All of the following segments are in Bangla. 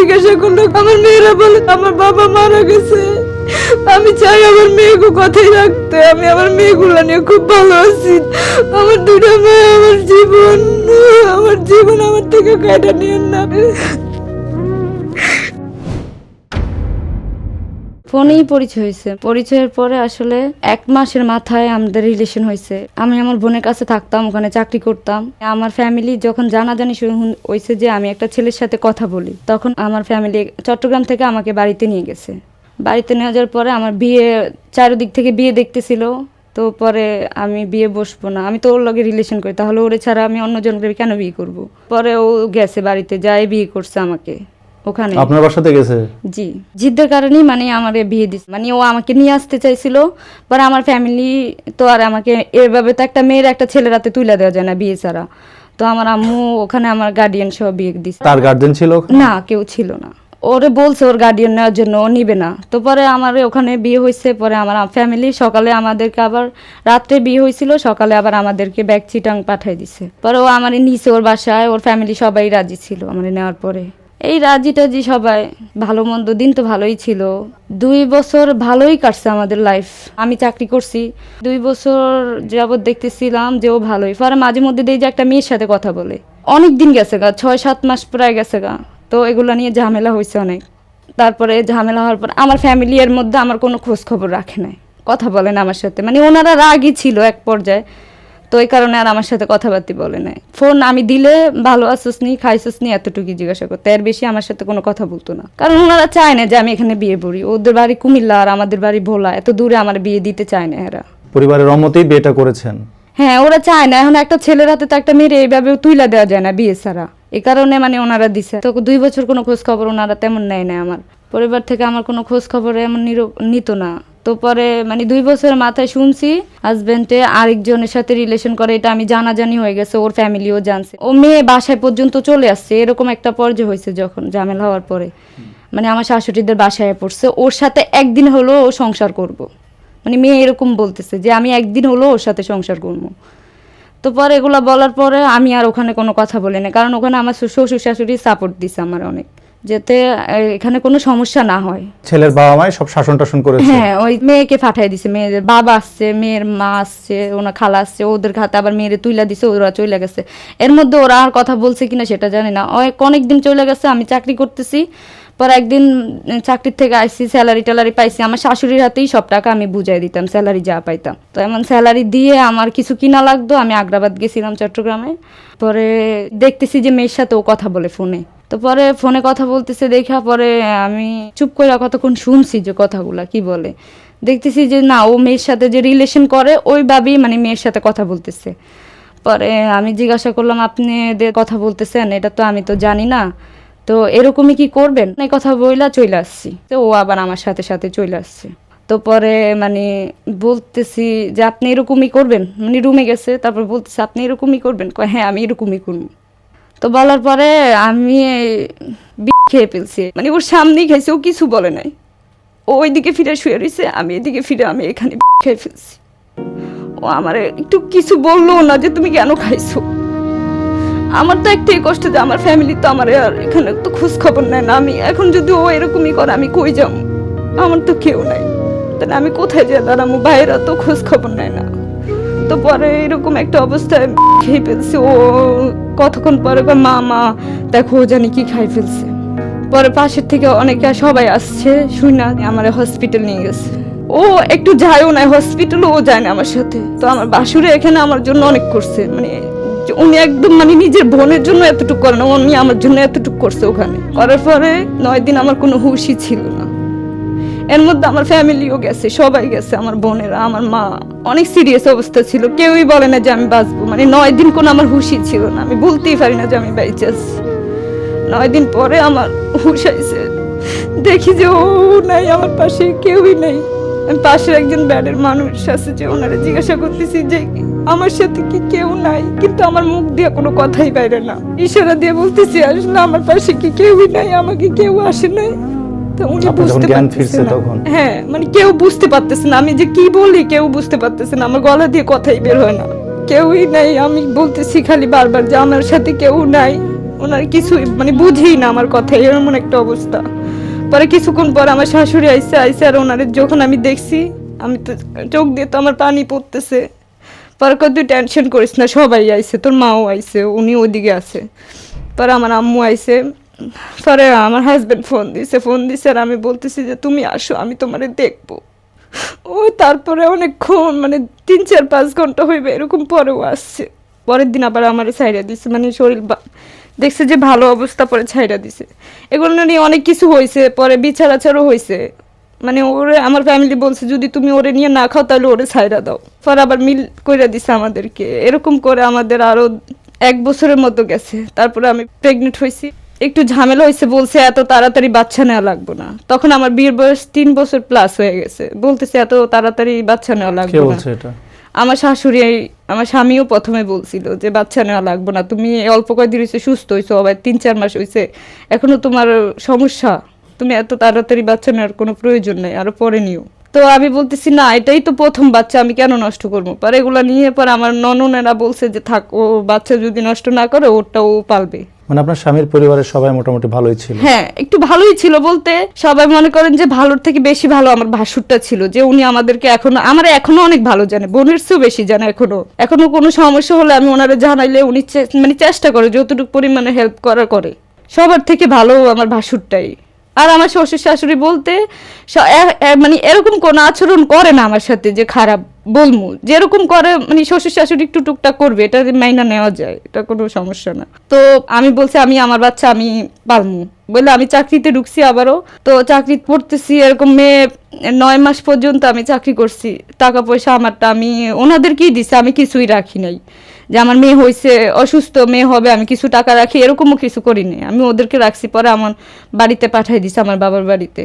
জিজ্ঞাসা করলো, আমার মেয়েরা বলে আমার বাবা মারা গেছে। আমি চাই আমার মেয়েকে কথাই রাখতে। আমি আমার মেয়েগুলো নিয়ে খুব ভালো আছি। আমার দুটো মেয়ে, আমার জীবন আমার থেকে কেটে নিয়েন না। ফোনেই পরিচয় হয়েছে। পরিচয়ের পরে আসলে 1 মাসের মাথায় আমাদের রিলেশন হয়েছে। আমি আমার বোনের কাছে থাকতাম, ওখানে চাকরি করতাম। আমার ফ্যামিলি যখন জানাজানি শুরু হয়েছে যে আমি একটা ছেলের সাথে কথা বলি, তখন আমার ফ্যামিলি চট্টগ্রাম থেকে আমাকে বাড়িতে নিয়ে গেছে। বাড়িতে নিয়ে যাওয়ার পরে আমার বিয়ে, চারিদিক থেকে বিয়ে দেখতেছিল। তো পরে আমি বিয়ে বসবো না, আমি তো ওর লগে রিলেশন করি, তাহলে ওরে ছাড়া আমি অন্য জনকে কেন বিয়ে করব। পরে ও গেছে বাড়িতে, যাই বিয়ে করছে আমাকে ওখানে। আপনার বাসাতে গেছে? জি, জিদ্দের কারণেই মানে আমার বিয়ে দিচ্ছে। মানে ও আমাকে নিয়ে আসতে চাইছিল, পরে আমার ফ্যামিলি তো আর আমাকে এভাবে তো একটা মেয়ের একটা ছেলের হাতে তুলে দেওয়া যায় না বিয়ে ছাড়া। তো আমার আম্মু ওখানে আমার গার্ডিয়ান সহ বিয়ে দিচ্ছে। তার গার্জেন ছিল? না, কেউ ছিল না। ওরে বলছে ওর গার্ডিয়ান নেওয়ার জন্য, ও নিবে না। তো পরে আমার ওখানে বিয়ে হয়েছে। পরে আমার ফ্যামিলি সকালে আমাদেরকে আবার, রাত্রে বিয়ে হয়েছিল, সকালে আবার আমাদেরকে ব্যাগ চিটাং পাঠিয়ে দিছে। পরে ও আমার নিচে ওর বাসায়, ওর ফ্যামিলি সবাই রাজি ছিল আমার নেওয়ার পরে। এই রাজি টাজি সবাই, ভালো মন্দ দিন তো ভালোই ছিল। 2 বছর ভালোই কাটছে আমাদের লাইফ। আমি চাকরি করছি 2 বছর যাবৎ, দেখতেছিলাম যে ও ভালোই। পরে মাঝে মধ্যে দেখি যে একটা মেয়ের সাথে কথা বলে। অনেক দিন গেছে গা, 6-7 মাস প্রায় গেছে গা। তো এগুলো নিয়ে ঝামেলা হয়েছে অনেক। তারপরে ঝামেলা হওয়ার পর আমার ফ্যামিলি এর মধ্যে আমার কোনো খোঁজ খবর রাখে নাই, কথা বলে না আমার সাথে। মানে ওনারা রাগই ছিল এক পর্যায়ে, তো এই কারণে আর আমার সাথে কথাবার্তা বলে নাই। ফোন আমি দিলে ভালো আছিস নি, খাইছিস নি, এতটুকুই জিজ্ঞাসা করতে, এর বেশি আমার সাথে কোনো কথা বলতো না। কারণ ওনারা চায় না যে আমি এখানে বিয়ে পড়ি। ওদের বাড়ি কুমিল্লা আর আমাদের বাড়ি ভোলা, এত দূরে আমার বিয়ে দিতে চায় না এরা। পরিবারের রহমতেই বিয়েটা করেছেন? হ্যাঁ, ওরা চায় না। এখন একটা ছেলের হাতে তো একটা মেয়ের এইভাবে তুইলা দেওয়া যায় না বিয়ে ছাড়া। এই কারণে মানে ওনারা দিছে। তো 2 বছর কোনো খোঁজ খবর ওনারা তেমন নেয় না। আমার পরিবার থেকে আমার কোনো খোঁজ খবর এমন নিত না। তো পরে মানে 2 বছরের মাথায় শুনছি হাজবেন্ডে আরেকজনের সাথে রিলেশন করে। এটা আমি জানাজানি হয়ে গেছে, ওর ফ্যামিলিও জানছে। ও মেয়ে বাসায় পর্যন্ত চলে আসছে, এরকম একটা পর্যায়ে হয়েছে যখন ঝামেলা হওয়ার পরে। মানে আমার শাশুড়িদের বাসায় পড়ছে, ওর সাথে একদিন হলো ও সংসার করব। মানে মেয়ে এরকম বলতেছে যে আমি একদিন হলো ওর সাথে সংসার করবো। তো পরে এগুলো বলার পরে আমি আর ওখানে কোনো কথা বলি না, কারণ ওখানে আমার শ্বশুর শাশুড়ি সাপোর্ট দিছে আমার অনেক, যাতে এখানে কোনো সমস্যা না হয়। ছেলের বাবা মাই সব শাসন টাসন করেছে? হ্যাঁ, ওই মেয়েকে পাঠাই দিছে। মেয়ের বাবা আসছে, মেয়ের মা আসছে, ওনার খালা আসছে, ওদের হাতে আবার মেয়েরে তুইলা দিছে, ওরা চলে গেছে। এর মধ্যে ওরা আর কথা বলছে কিনা সেটা জানি না। অনেক দিন চলে গেছে, আমি চাকরি করতেছি। পর একদিন চাকরির থেকে আইসি, স্যালারি পাইছি। আমার শাশুড়ির হাতেই সব টাকা আমি বুঝাই দিতাম, স্যালারি যা পাইতাম। তো এমন স্যালারি দিয়ে আমার কিছু কিনা লাগতো। আমি আগ্রাবাদ গেছিলাম, চট্টগ্রামে। পরে দেখতেছি যে মেয়ের সাথে ও কথা বলে ফোনে। তো পরে ফোনে কথা বলতেছে দেখা, পরে আমি চুপ করে কতক্ষণ শুনছি যে কথাগুলা কি বলে। দেখতেছি যে না, ও মেয়ের সাথে যে রিলেশন করে ওইভাবেই মানে মেয়ের সাথে কথা বলতেছে। পরে আমি জিজ্ঞাসা করলাম, আপনি কথা বলতেছেন, এটা তো আমি তো জানি না, তো এরকমই কি করবেন? এই কথা বইলা চলে আসছি। তো ও আবার আমার সাথে সাথে চলে আসছে। তো পরে মানে বলতেছি যে আপনি এরকমই করবেন, মানে রুমে গেছে। তারপর বলতেছে আপনি এরকমই করবেন? হ্যাঁ, আমি এরকমই করবো। তো বলার পরে আমি খেয়ে ফেলছি, মানে ওর সামনেই খাইছে, ও কিছু বলে নাই। ও ওইদিকে ফিরে শুয়ে রয়েছে, আমি এদিকে ফিরে আমি এখানে খেয়ে ফেলছি। ও আমার একটু কিছু বললো না যে তুমি কেন খাইছো। আমার তো একটাই কষ্ট যে আমার ফ্যামিলি তো আমার আর এখানে তো খোঁজ খবর নেয় না। আমি এখন যদি ও এরকমই করে আমি কই যাবো? আমার তো কেউ নাই, তাহলে আমি কোথায় যাই দাঁড়াবো? বাইরে তো খোঁজ খবর নেয় না। তো পরে এরকম একটা অবস্থায় খেয়ে ফেলছে। ও কতক্ষণ পরে মা দেখো ও জানি কি খাই ফেলছে। পরে পাশের থেকে অনেকে সবাই আসছে, শুই না আমার হসপিটাল নিয়ে গেছে। ও একটু যায়ও না হসপিটালও, ও যায় না আমার সাথে। তো আমার বাসুরে এখানে আমার জন্য অনেক করছে, মানে উনি একদম মানে নিজের বোনের জন্য এতটুকু করে না, উনি আমার জন্য এতটুকু করছে। ওখানে করার পরে 9 দিন আমার কোনো হুঁশই ছিল না। এর মধ্যে আমার ফ্যামিলিও গেছে, সবাই গেছে, আমার বোনেরা, আমার মা। অনেক সিরিয়াস অবস্থা ছিল, কেউই বলে না যে আমি বাঁচবো। মানে 9 দিন কোনো আমার হুঁশই ছিল না, আমি বলতেই পারি না যে আমি বেঁচে আছি। 9 দিন পরে আমার হুঁশ আইছে, দেখি যে ও নাই, আমার পাশে কেউই নেই। আমি পাশের একজন ব্যাডের মানুষ আছে, যে ওনারা জিজ্ঞাসা করতেছি যে আমার সাথে কি কেউ নাই, কিন্তু আমার মুখ দিয়ে কোনো কথাই বাইরে না। ইশারা দিয়ে বলতেছি আসলে আমার পাশে কি কেউই নাই, আমাকে কেউ আসে নাই। তো উনি বুঝতে পারতেছেন না। হ্যাঁ, মানে কেউ বুঝতে পারতেছে না আমি যে কি বলি, কেউ বুঝতে পারতেছে না। আমার গলা দিয়ে কথাই বের হয় না, কেউই নাই। আমি বলতেছি খালি বারবার যে আমার সাথে কেউ নাই। ওনার কিছুই মানে বুঝেই না আমার কথা, এমন একটা অবস্থা। পরে কিছুক্ষণ পর আমার শাশুড়ি আইসে আর ওনারে যখন আমি দেখছি, আমি তো চোখ দিয়ে তো আমার পানি পড়তেছে। পরে কত টেনশন করিস না, সবাই আইছে, তোর মাও আইছে, উনি ওইদিকে আছে। পরে আমার আম্মু আইছে, পরে আমার হাজবেন্ড ফোন দিছে আর আমি বলতেছি যে তুমি আসো, আমি তোমারে দেখবো। ও তারপরে অনেকক্ষণ মানে 3-4-5 ঘন্টা হইবে এরকম, পরেও আসছে। পরের দিন আবার আমার ছাইড়া দিছে, মানে শরীর দেখছে যে ভালো অবস্থা, পরে ছাইড়া দিছে। এগুলো নিয়ে অনেক কিছু হয়েছে, পরে বিচার আচারও হয়েছে। মানে ওরে আমার ফ্যামিলি বলছে যদি তুমি ওরে নিয়ে না খাও তাহলে ওরে ছাইড়া দাও। পরে আবার মিল করে দিছে আমাদেরকে। এরকম করে আমাদের আরো 1 বছরের মতো গেছে। তারপরে আমি প্রেগনেন্ট হয়েছি, একটু ঝামেলা হয়েছে, বলছে এত তাড়াতাড়ি বাচ্চা নেওয়া লাগবে না। তখন আমার বিয়ের বয়স 3 বছর প্লাস হয়ে গেছে, বলতেছে এত তাড়াতাড়ি বাচ্চা নেওয়া লাগবে কে না। বলছে এটা? আমার শাশুড়ি, আমার স্বামীও প্রথমে বলছিল যে বাচ্চা নেওয়া লাগবে না, তুমি অল্প কয়েকদিন হয়েছে সুস্থ হয়েছো, আবার 3-4 মাস হয়েছে, এখনো তোমার সমস্যা, তুমি এত তাড়াতাড়ি বাচ্চা নেওয়ার কোনো প্রয়োজন নেই, আরো পরে নিও। তো আমি বলতেছি না, এটাই তো প্রথম বাচ্চা, আমি কেন নষ্ট করবো। পরে এগুলা নিয়ে পরে আমার নননেরা বলছে যে থাক, ও বাচ্চা যদি নষ্ট না করে ওরটা ও পালবে। মানে আপনার স্বামীর পরিবারের সবাই মোটামুটি ভালোই ছিল? হ্যাঁ, একটু ভালোই ছিল বলতে সবাই মনে করেন যে ভালোর থেকে বেশি ভালো আমার ভাসুরটা ছিল, যে উনি আমাদেরকে এখনো অনেক ভালো জানে, বোনের চেয়েও বেশি জানে। এখনো কোনো সমস্যা হলে আমি ওনারে জানাইলে উনি মানে চেষ্টা করে যতটুকু পরিমাণে হেল্প করে। সবার থেকে ভালো আমার ভাসুরটাই। আর আমার শ্বশুর শাশুড়ি বলতে মানে এরকম কোনো আচরণ করে না আমার সাথে যে খারাপ বলমু, যেরকম করে মানে শ্বশুর শাশুড়ি একটু টুকটাক করবে, এটা মাইনা নেওয়া যায়, এটা কোনো সমস্যা না। তো আমি বলছি আমি আমার বাচ্চা আমি পালমু বলে আমি চাকরিতে ঢুকছি আবারও। তো চাকরি করতেছি, এরকম মেয়ে 9 মাস পর্যন্ত আমি চাকরি করছি। টাকা পয়সা আমারটা আমি ওনাদেরকেই দিছি, আমি কিছুই রাখি নাই। যে আমার মেয়ে হয়েছে, অসুস্থ মেয়ে হবে, আমি কিছু টাকা রাখি এরকমও কিছু করিনি, আমি ওদেরকে রাখছি। পরে আমার বাড়িতে পাঠাই দিছে, আমার বাবার বাড়িতে।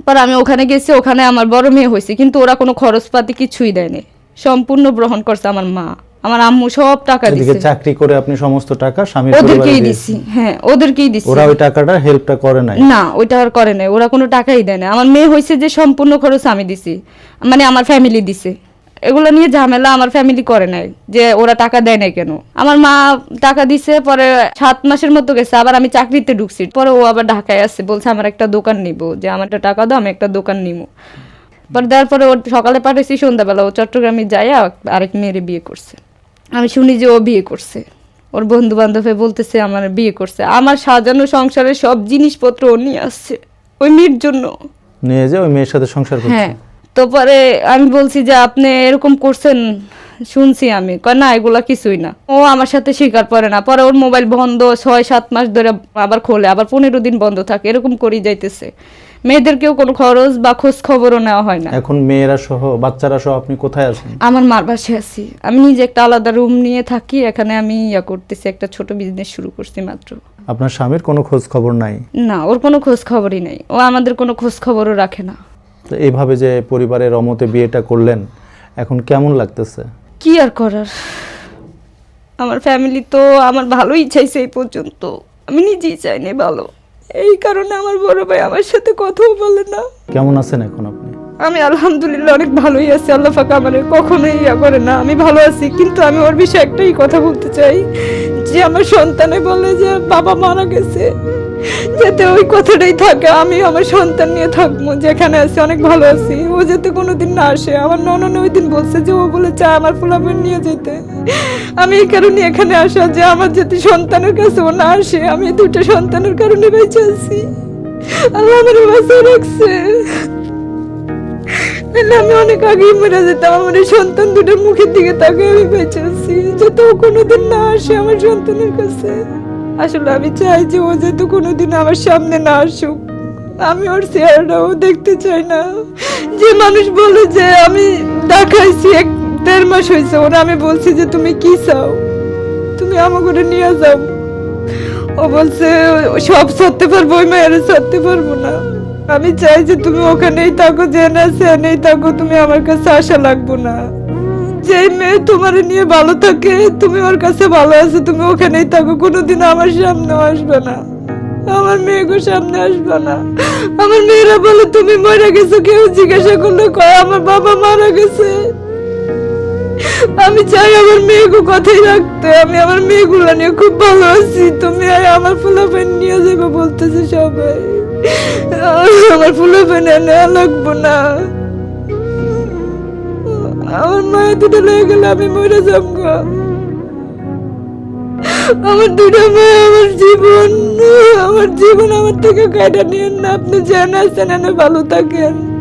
পরে আমি ওখানে গেছি, ওখানে আমার বড় মেয়ে হয়েছে, কিন্তু ওরা কোনো খরচপাতি কিছুই দেয়নি, সম্পূর্ণ গ্রহণ করছে আমার মা, আমার আম্মু সব টাকা দিছে। চাকরি করে আপনি সমস্ত টাকা স্বামীর ওদেরকেই দিছি। হ্যাঁ, ওদেরকেই দিছি। ওরা ওই টাকাটা হেল্পটা করে নাই? না, ওইটা আর করে নাই, ওরা কোনো টাকাই দেয় না। আমার মেয়ে হয়েছে যে সম্পূর্ণ খরচ আমি দিছি, মানে আমার ফ্যামিলি দিছে। এগুলো নিয়ে ঝামেলা আমার ফ্যামিলি করে নাই যে ওরা টাকা দেয় নাই কেন। আমার মা টাকা দিছে, পরে 7 মাসের মতো গেছে, আবার আমি চাকরিতে ঢুকছি। পরে ও আবার ঢাকায় আসছে, বলছে আমার একটা দোকান নিব, যে আমার একটা টাকা দাও, আমি একটা দোকান নিব। পরে দেওয়ার পরে ওর সকালে পাঠাইছি, সন্ধ্যাবেলা ও চট্টগ্রামে যায় আরেক মেয়েরে বিয়ে করছে। আমি শুনি যে ও বিয়ে করছে, ওর বন্ধু বান্ধবে বলতেছে আমার বিয়ে করছে। আমার সাজানো সংসারের সব জিনিসপত্র ও নিয়ে আসছে ওই মেয়ের জন্য, নিয়ে যে ওই মেয়ের সাথে সংসার করছে। হ্যাঁ। তো পরে আমি বলছি যে আপনি এরকম করছেন শুনছি আমি, কয় না এগুলা কিছুই না। ও আমার সাথে স্বীকার করে না। পরে ওর মোবাইল বন্ধ 6-7 মাস ধরে, আবার খোলে, আবার 15 দিন বন্ধ থাকে, এরকম করেই যাইতেছে। মেয়েদেরকেও কোনো খরচ বা খোঁজ খবরও নেওয়া হয় না। এখন মেয়েরা সহ বাচ্চারা সহ আপনি কোথায় আছেন? আমার মার বাসায় আছি। আমি নিজে একটা আলাদা রুম নিয়ে থাকি, এখানে আমি করতেছি, একটা ছোট বিজনেস শুরু করছি মাত্র। আপনার স্বামীর কোনো খোঁজ খবর নাই? না, ওর কোনো খোঁজ খবরই নাই, ও আমাদের কোনো খোঁজ খবরও রাখে না। তো এইভাবে যে পরিবারের অমতে বিয়েটা করলেন, এখন কেমন লাগতেছে? কি আর করার, আমার ফ্যামিলি তো আমার ভালোই চাইছে এই পর্যন্ত, আমি নিজেই চাইনি ভালো। এই কারণে আমার বড় ভাই আমার সাথে কথাও বলে না। কেমন আছেন এখন আপনি? আমি আলহামদুলিল্লাহ অনেক ভালোই আছি, আল্লাহ পাক আমার কখনোই করে না, আমি ভালো আছি। কিন্তু আমি ওর বিষয়ে একটাই কথা বলতে চাই, যে আমার সন্তানে বলে যে বাবা মারা গেছে, যাতে ওই কথাটাই থাকে, আমি আমার সন্তান নিয়ে থাকবো, যেখানে আছি অনেক ভালো আছি। ও যাতে কোনোদিন না আসে। আমার ননদ ওই দিন বলছে যে ও বলে চায় আমার ফুলাবেন নিয়ে যেতে, আমি এই কারণে এখানে আসা, যে আমার যাতে সন্তানের কাছে ও না আসে। আমি 2টা সন্তানের কারণে বেঁচে আছি, আল্লাহ আমার বাঁচিয়ে রাখছে। আমি অনেক আগেই মরে যেতাম, আমার এই সন্তান 2টার মুখের দিকে তাকে আমি বেঁচে আছি, যাতে ও কোনোদিন না আসে আমার সন্তানের কাছে। আসলে আমি চাই যে ও যেহেতু কোনোদিন আমার সামনে না আসুক, আমি ওর চেহারাটাও দেখতে চাই না। যে মানুষ বলে যে আমি দেখাইছি 1-1.5 মাস হয়েছে ওরা, আমি বলছি যে তুমি কি চাও, তুমি আমাকে নিয়ে যাও। ও বলছে সব সরতে পারবো, ওই মায়ের সরতে পারবো না। আমি চাই যে তুমি ওখানেই থাকো, জেনেই থাকো, তুমি আমার কাছে আসা লাগবো না। যে মেয়ে তোমার নিয়ে ভালো থাকে, তুমি ওর কাছে ভালো আছো, তুমি ওখানেই থাকো, কোনোদিন আমার সামনে আসবে না, আমার মেয়েকে সামনে আসবে না। আমার মেয়েরা বলে তুমি মরে গেছো, কেউ জিজ্ঞাসা করলে কয় আমার বাবা মারা গেছে। আমি চাই আমার মেয়েকে কথাই রাখতে। আমি আমার মেয়েগুলো নিয়ে খুব ভালো আছি। তুমি আর আমার ফুলাফাইন নিয়ে যাবে বলতেছে সবাই। আমার ফুলাফাইন নেওয়া লাগবো না। আমার মায়ের দুটো লেগে গেলে আমি মরে যাবো। আমার দুটো মেয়ে আমার জীবন, আমার জীবন আমার থেকে কেটে নিয়েন না। আপনি জানা আছেন, ভালো থাকেন।